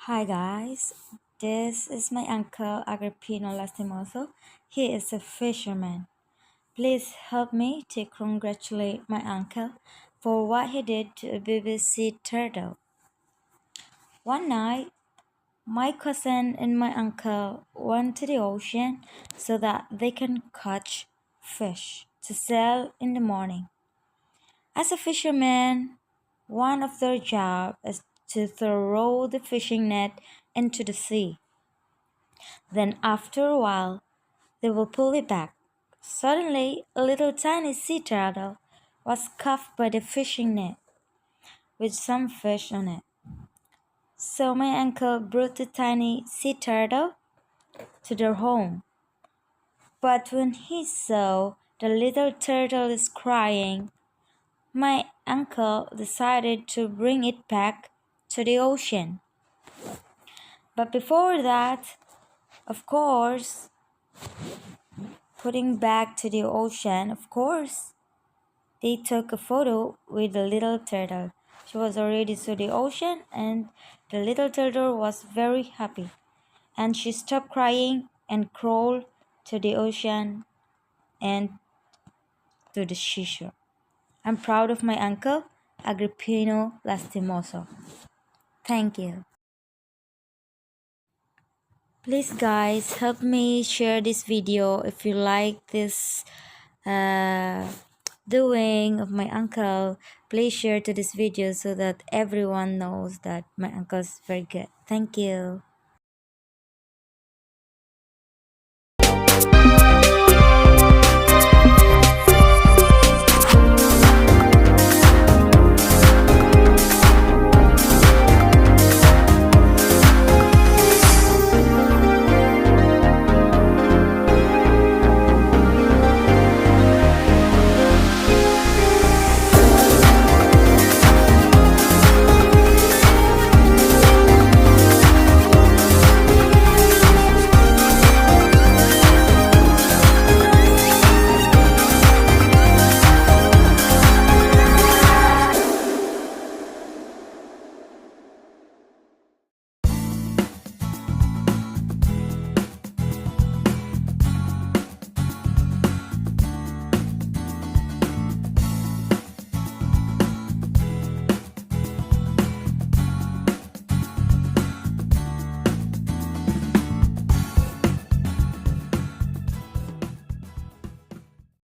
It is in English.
Hi guys, this is my uncle Agripino Lastimoso. He is a fisherman. Please help me to congratulate my uncle for what he did to a baby sea turtle. One night, my cousin and my uncle went to the ocean so that they can catch fish to sell in the morning. As a fisherman, one of their job is to throw the fishing net into the sea. Then, after a while, they will pull it back. Suddenly, a little tiny sea turtle was caught by the fishing net with some fish on it. So, my uncle brought the tiny sea turtle to their home. But when he saw the little turtle is crying, my uncle decided to bring it back to the ocean. But before that, of course, putting back to the ocean, of course, they took a photo with the little turtle. She was already to the ocean, and the little turtle was very happy. And she stopped crying and crawled to the ocean and to the seashore. I'm proud of my uncle, Agripino Lastimoso. Thank you. Please, guys, help me share this video if you like this uh, doing of my uncle. Please share to this video so that everyone knows that my uncle is very good. Thank you.